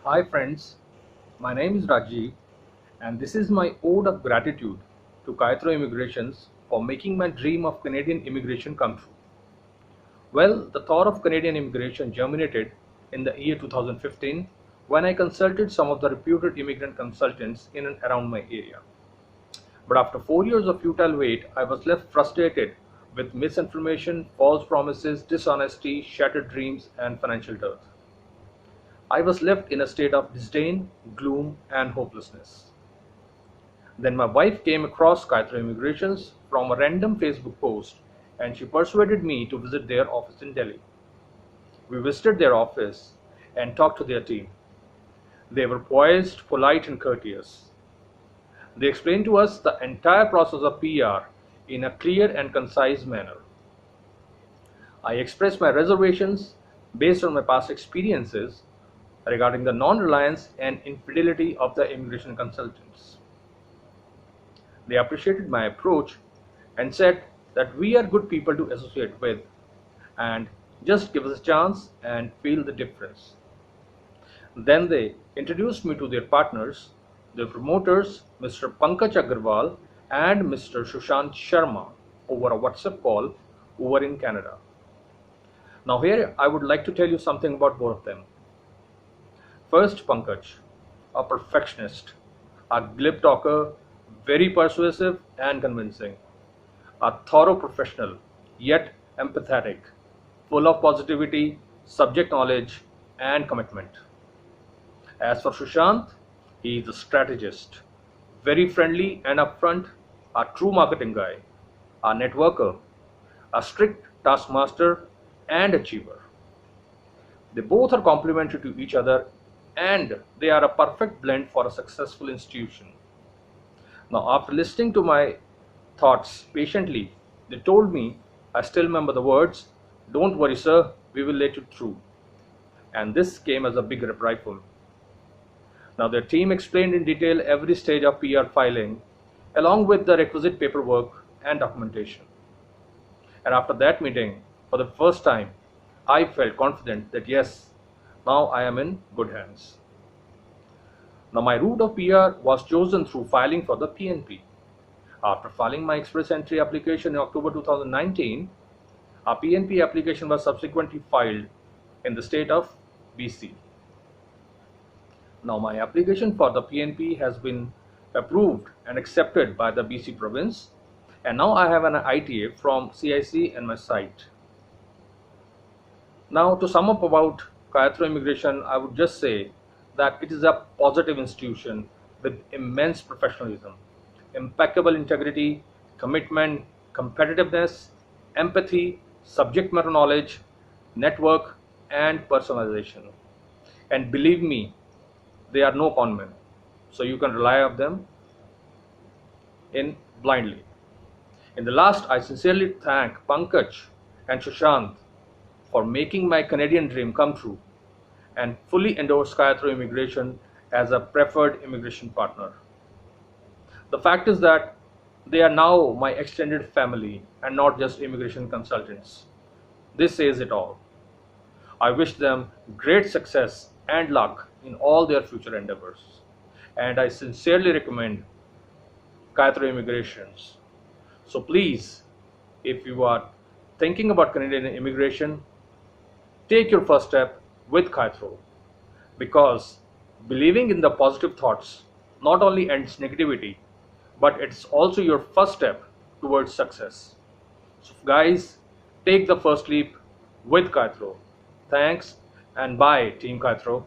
Hi friends, my name is Rajiv and this is my ode of gratitude to Kayatro Immigrations for making my dream of Canadian immigration come true. Well, the thought of Canadian immigration germinated in the year 2015 when I consulted some of the reputed immigrant consultants in and around my area. But after 4 years of futile wait, I was left frustrated with misinformation, false promises, dishonesty, shattered dreams, and financial dearth. I was left in a state of disdain, gloom, and hopelessness. Then my wife came across Kayatro Immigrations from a random Facebook post and she persuaded me to visit their office in Delhi. We visited their office and talked to their team. They were poised, polite, and courteous. They explained to us the entire process of PR in a clear and concise manner. I expressed my reservations based on my past experiences regarding the non reliance and infidelity of the immigration consultants. They appreciated my approach and said that we are good people to associate with and just give us a chance and feel the difference. Then they introduced me to their partners, their promoters, Mr. Pankaj Agarwal and Mr. Sushant Sharma, over a WhatsApp call over in Canada. Now, here I would like to tell you something about both of them. First, Pankaj, a perfectionist, a glib talker, very persuasive and convincing, a thorough professional, yet empathetic, full of positivity, subject knowledge, and commitment. As for Sushant, he is a strategist, very friendly and upfront, a true marketing guy, a networker, a strict taskmaster, and achiever. They both are complementary to each other and they are a perfect blend for a successful institution. Now, after listening to my thoughts patiently, they told me, I still remember the words, "Don't worry, sir, we will let you through." And this came as a big reprisal. Now, their team explained in detail every stage of PR filing, along with the requisite paperwork and documentation. And after that meeting, for the first time, I felt confident that yes, now I am in good hands. Now, my route of PR was chosen through filing for the PNP. After filing my express entry application in October 2019, a PNP application was subsequently filed in the state of BC. Now, my application for the PNP has been approved and accepted by the BC province, and now I have an ITA from CIC and my site. Now, to sum up about Kayatro Immigration, I would just say that it is a positive institution with immense professionalism, impeccable integrity, commitment, competitiveness, empathy, subject matter knowledge, network, and personalization. And believe me, they are no conmen, so you can rely on them in blindly. In the last, I sincerely thank Pankaj and Sushant for making my Canadian dream come true and fully endorse Kayatro Immigration as a preferred immigration partner. The fact is that they are now my extended family and not just immigration consultants. This says it all. I wish them great success and luck in all their future endeavors. And I sincerely recommend Kayatro Immigrations. So please, if you are thinking about Canadian immigration, take your first step with Kayatro, because believing in the positive thoughts not only ends negativity, but it's also your first step towards success. So, guys, take the first leap with Kayatro. Thanks and bye, Team Kayatro.